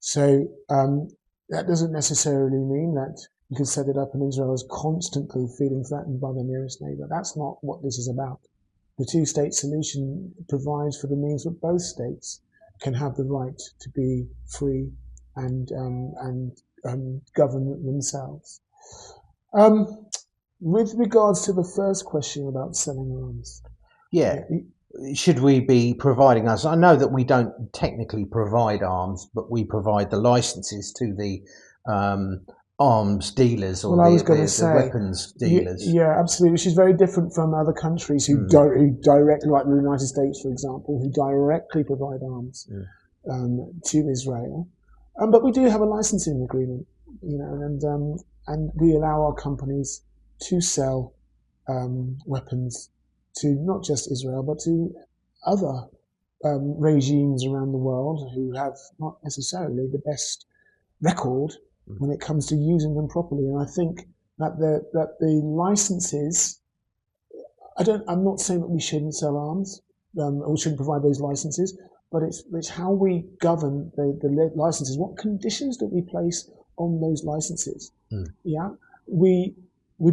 So that doesn't necessarily mean that you can set it up and Israel is constantly feeling threatened by the nearest neighbor. That's not what this is about. The two-state solution provides for the means that both states can have the right to be free and govern themselves. With regards to the first question about selling arms. Should we be providing us? I know that we don't technically provide arms, but we provide the licenses to the arms dealers or the weapons dealers. Yeah, absolutely, which is very different from other countries who directly, like the United States, for example, who directly provide arms to Israel. But we do have a licensing agreement, and we allow our companies to sell weapons to not just Israel, but to other regimes around the world who have not necessarily the best record when it comes to using them properly. And I think that the licenses, I'm not saying that we shouldn't sell arms, or we shouldn't provide those licenses, but it's how we govern the licenses. What conditions do we place on those licenses? Yeah, we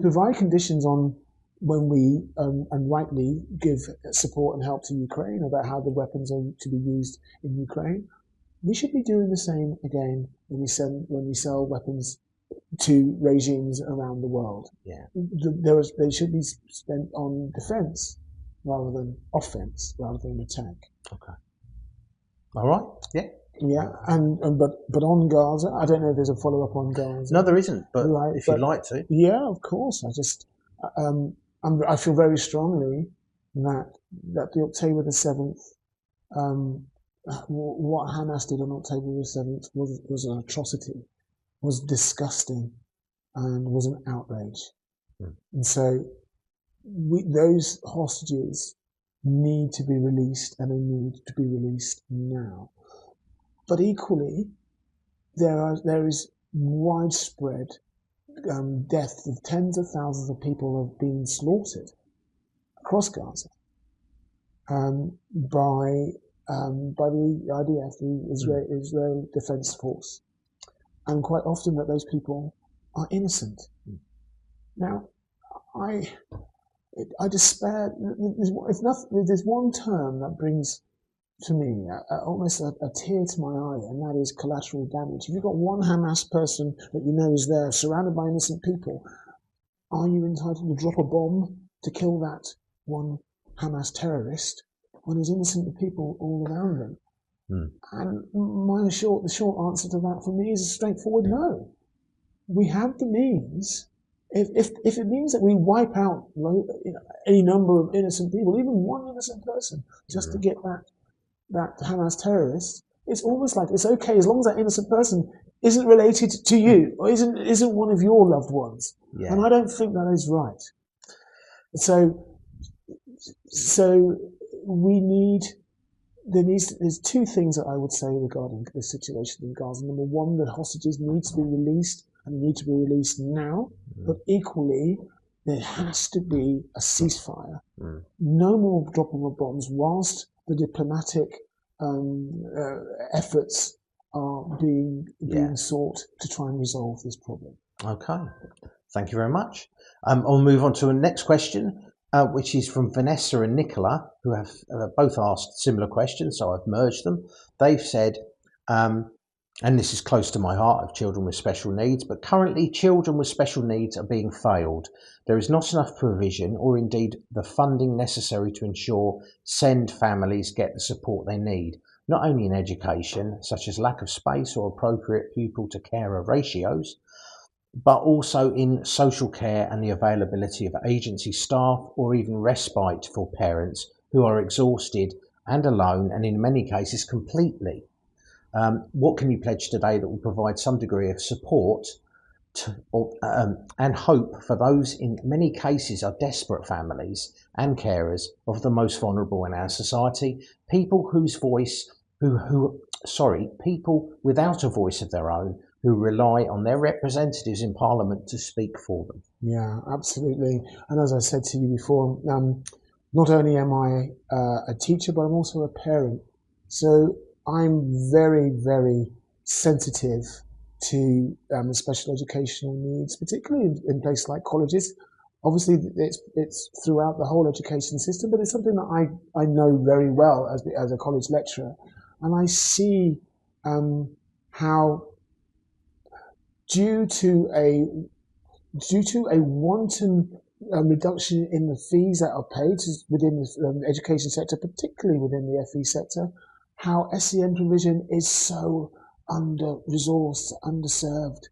provide conditions on when we, and rightly, give support and help to Ukraine about how the weapons are to be used in Ukraine. We should be doing the same again when we sell weapons to regimes around the world. Yeah, they should be spent on defense rather than offense, rather than attack. Okay. All right. Yeah. Yeah, but on Gaza, I don't know if there's a follow up on Gaza. No, there isn't. But if you'd like to. Yeah, of course. I feel very strongly that the October the 7th, what Hamas did on October the 7th was an atrocity, was disgusting, and was an outrage. And so those hostages need to be released, and they need to be released now. But equally, there is widespread death of tens of thousands of people have been slaughtered across Gaza by the IDF, the Israel Defense Force, and quite often that those people are innocent. Now, I despair. There's one term that brings to me almost a tear to my eye, and that is collateral damage. If you've got one Hamas person that you know is there, surrounded by innocent people, are you entitled to drop a bomb to kill that one Hamas terrorist when there's innocent people all around them? And the short answer to that for me is a straightforward no. We have the means if it means that we wipe out any number of innocent people, even one innocent person, just to get that Hamas terrorist, it's almost like it's okay as long as that innocent person isn't related to you or isn't one of your loved ones. Yeah. And I don't think that is right. So there's two things that I would say regarding the situation in Gaza. Number one, the hostages need to be released and need to be released now, but equally, there has to be a ceasefire. No more dropping of bombs whilst the diplomatic efforts are being sought to try and resolve this problem. Okay, thank you very much. I'll move on to the next question, which is from Vanessa and Nicola, who have both asked similar questions, so I've merged them. They've said, and this is close to my heart, of children with special needs, but currently children with special needs are being failed. There is not enough provision or indeed the funding necessary to ensure SEND families get the support they need, not only in education, such as lack of space or appropriate pupil to carer ratios, but also in social care and the availability of agency staff or even respite for parents who are exhausted and alone and in many cases completely. What can you pledge today that will provide some degree of support and hope for those in many cases are desperate families and carers of the most vulnerable in our society, people whose voice, people without a voice of their own, who rely on their representatives in Parliament to speak for them. Yeah, absolutely. And as I said to you before, not only am I a teacher, but I'm also a parent. So I'm very, very sensitive to special educational needs, particularly in places like colleges. Obviously, it's throughout the whole education system, but it's something that I know very well as a college lecturer. And I see how due to a wanton reduction in the fees that are paid within the education sector, particularly within the FE sector, how SEN provision is so under-resourced, underserved.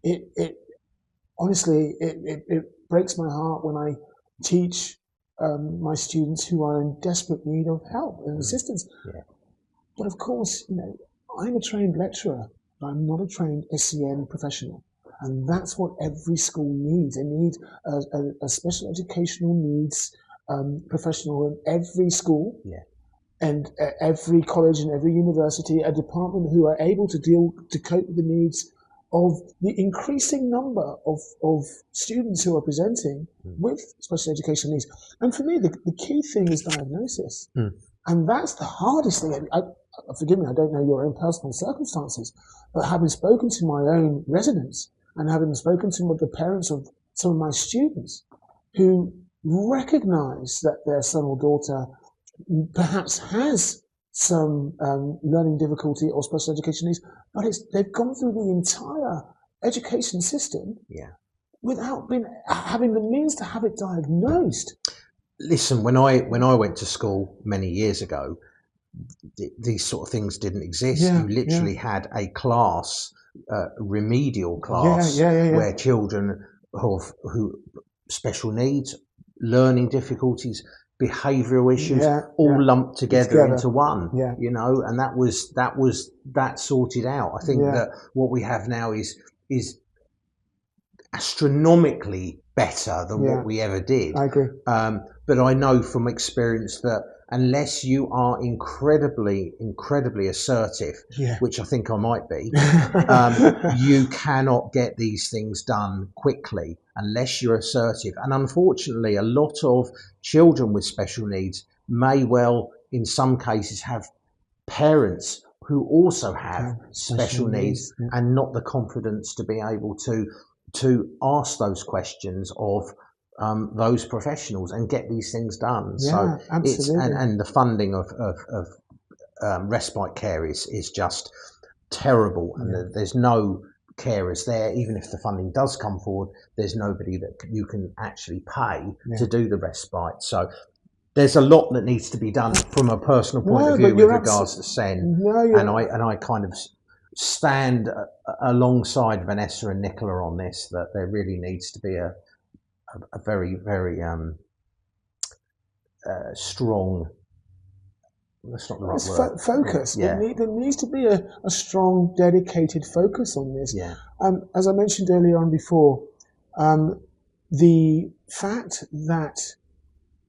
It honestly breaks my heart when I teach my students who are in desperate need of help and assistance. Yeah. But of course, I'm a trained lecturer, but I'm not a trained SEN professional. And that's what every school needs. They need a special educational needs professional in every school. Yeah. And every college and every university, a department who are able to cope with the needs of the increasing number of students who are presenting with special educational needs. And for me, the key thing is diagnosis. And that's the hardest thing. Forgive me, I don't know your own personal circumstances, but having spoken to my own residents and having spoken to the parents of some of my students who recognize that their son or daughter perhaps has some learning difficulty or special education needs, but they've gone through the entire education system without having the means to have it diagnosed. Listen, when I went to school many years ago, these sort of things didn't exist. You literally had a class, remedial class, where children who special needs, learning difficulties, behavioural issues, all lumped together into one, and that sorted out. I think that what we have now is astronomically better than what we ever did. I agree. But I know from experience that unless you are incredibly assertive, which I think I might be, you cannot get these things done quickly unless you're assertive. And unfortunately, a lot of children with special needs may well, in some cases, have parents who also have special needs and not the confidence to be able to ask those questions of those professionals and get these things done. So absolutely. And the funding of respite care is just terrible, and there's no carers there. Even if the funding does come forward, there's nobody that you can actually pay to do the respite. So there's a lot that needs to be done from a personal point of view with regards to SEN, and I kind of stand alongside Vanessa and Nicola on this, that there really needs to be a a very, very strong. That's not the right word. Focus. Yeah. There needs to be a strong, dedicated focus on this. Yeah. As I mentioned earlier on before, the fact that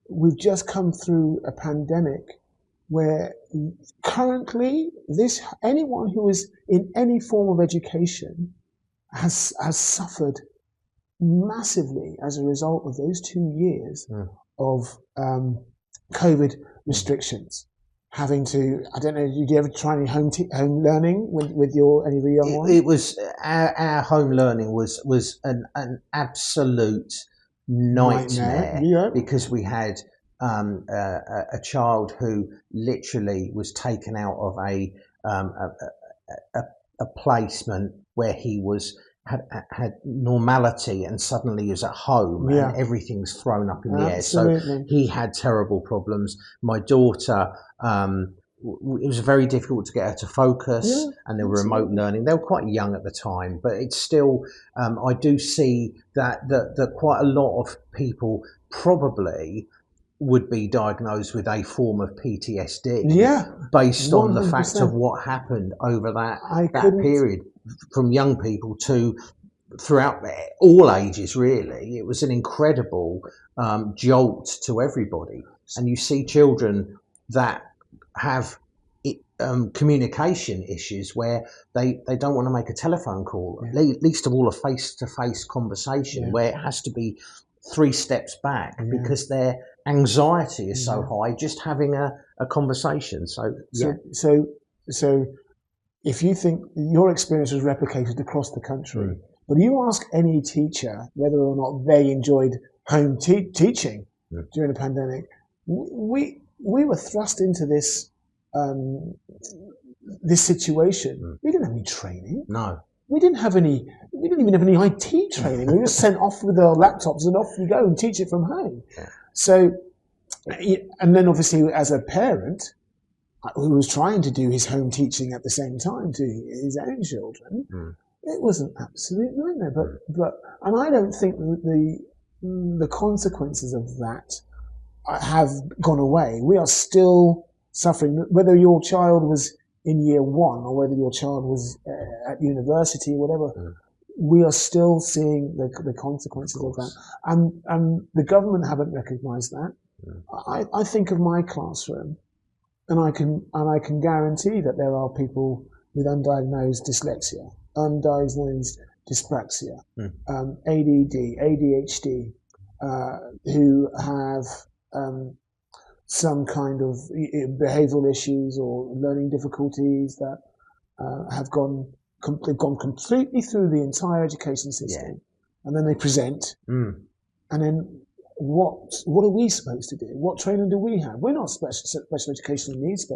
we've just come through a pandemic where currently anyone who is in any form of education has suffered massively as a result of those 2 years of COVID restrictions. Having to, I don't know, did you ever try any home learning with any of the young ones? It was our home learning was an absolute nightmare. Yeah. Because we had a child who literally was taken out of a placement where he had normality, and suddenly he was at home and everything's thrown up in the air. So he had terrible problems. My daughter, it was very difficult to get her to focus, and there were remote learning. They were quite young at the time, but it's still, I do see that quite a lot of people probably would be diagnosed with a form of PTSD based on the fact of what happened over that period, from young people to throughout all ages, really. It was an incredible jolt to everybody. And you see children that have communication issues where they don't want to make a telephone call, least of all a face-to-face conversation, where it has to be 3 steps back because their anxiety is so high just having a conversation. So if you think your experience was replicated across the country, but you ask any teacher whether or not they enjoyed home teaching during the pandemic, we were thrust into this situation. We didn't have any training. No. We didn't even have any IT training. We were sent off with our laptops and off you go and teach it from home. Yeah. So, and then obviously as a parent who was trying to do his home teaching at the same time to his own children, it was an absolute nightmare. And I don't think that the consequences of that have gone away. We are still suffering, whether your child was in year 1 or whether your child was at university, whatever. We are still seeing the consequences of that, and the government haven't recognised that. I think of my classroom, and I can guarantee that there are people with undiagnosed dyslexia, undiagnosed dyspraxia, ADD, ADHD, who have some kind of behavioural issues or learning difficulties that have gone completely through the entire education system, and then they present, and then what are we supposed to do? What training do we have? We're not special educational needs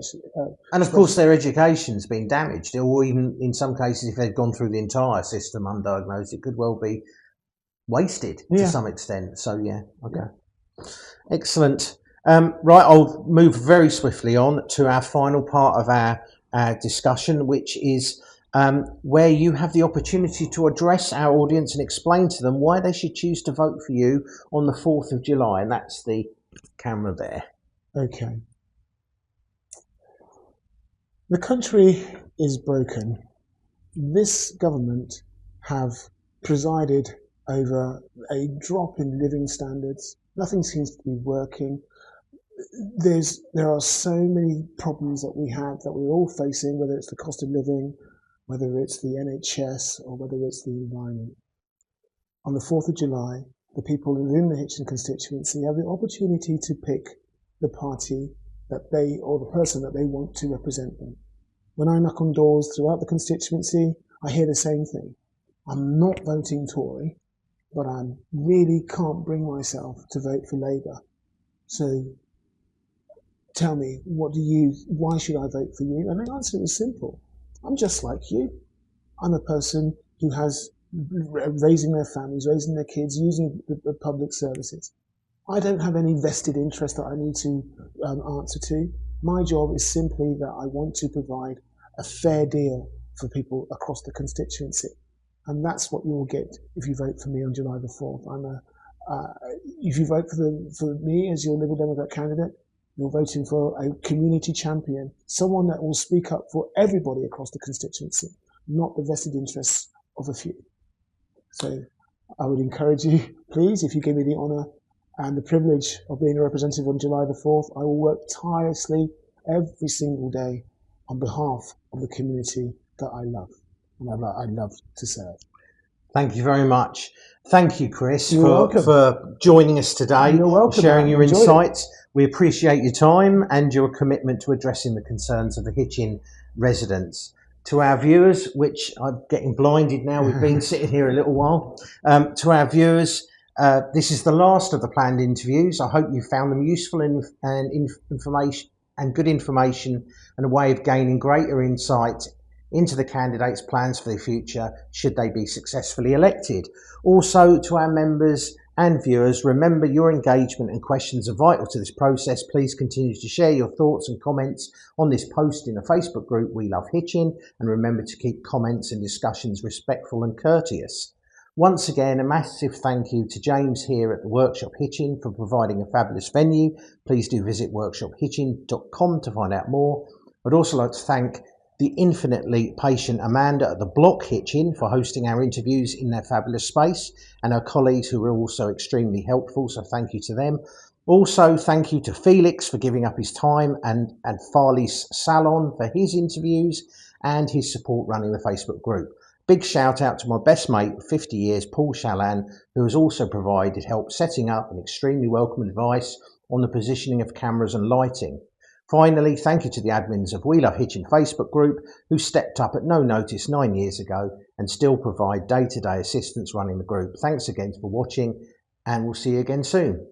and of course their education's been damaged, or even in some cases, if they've gone through the entire system undiagnosed, it could well be wasted to some extent. So excellent. Right, I'll move very swiftly on to our final part of our discussion, which is where you have the opportunity to address our audience and explain to them why they should choose to vote for you on the 4th of July. And that's the camera there. Okay. The country is broken. This government have presided over a drop in living standards. Nothing seems to be working. There are so many problems that we have, that we're all facing, whether it's the cost of living, whether it's the NHS, or whether it's the environment. On the 4th of July, the people within the Hitchin constituency have the opportunity to pick the party that they, or the person that they want to represent them. When I knock on doors throughout the constituency, I hear the same thing. I'm not voting Tory, but I really can't bring myself to vote for Labour. So tell me, why should I vote for you? And the answer is simple. I'm just like you. I'm a person who has raising their families, raising their kids, using the public services. I don't have any vested interest that I need to answer to. My job is simply that I want to provide a fair deal for people across the constituency. And that's what you'll get if you vote for me on July the 4th. I'm If you vote for me as your Liberal Democrat candidate, you're voting for a community champion, someone that will speak up for everybody across the constituency, not the vested interests of a few. So I would encourage you, please, if you give me the honour and the privilege of being a representative on July the 4th, I will work tirelessly every single day on behalf of the community that I love and I love to serve. Thank you very much. Thank you, Chris, You're for joining us today, You're welcome, sharing your Enjoyed insights. We appreciate your time and your commitment to addressing the concerns of the Hitchin residents. To our viewers, which I'm getting blinded now, we've been sitting here a little while. To our viewers, this is the last of the planned interviews. I hope you found them useful and information and good information and a way of gaining greater insight into the candidates' plans for the future should they be successfully elected. Also, to our members and viewers, remember your engagement and questions are vital to this process. Please continue to share your thoughts and comments on this post in the Facebook group We Love Hitchin, and remember to keep comments and discussions respectful and courteous. Once again, a massive thank you to James here at the Workshop Hitchin for providing a fabulous venue. Please do visit workshophitchin.com to find out more. I'd also like to thank the infinitely patient Amanda at the Block Hitchin for hosting our interviews in their fabulous space, and our colleagues who were also extremely helpful, so thank you to them. Also, thank you to Felix for giving up his time and Farley's Salon for his interviews and his support running the Facebook group. Big shout out to my best mate of 50 years, Paul Shallan, who has also provided help setting up and extremely welcome advice on the positioning of cameras and lighting. Finally, thank you to the admins of We Love Hitchin Facebook group who stepped up at no notice 9 years ago and still provide day-to-day assistance running the group. Thanks again for watching, and we'll see you again soon.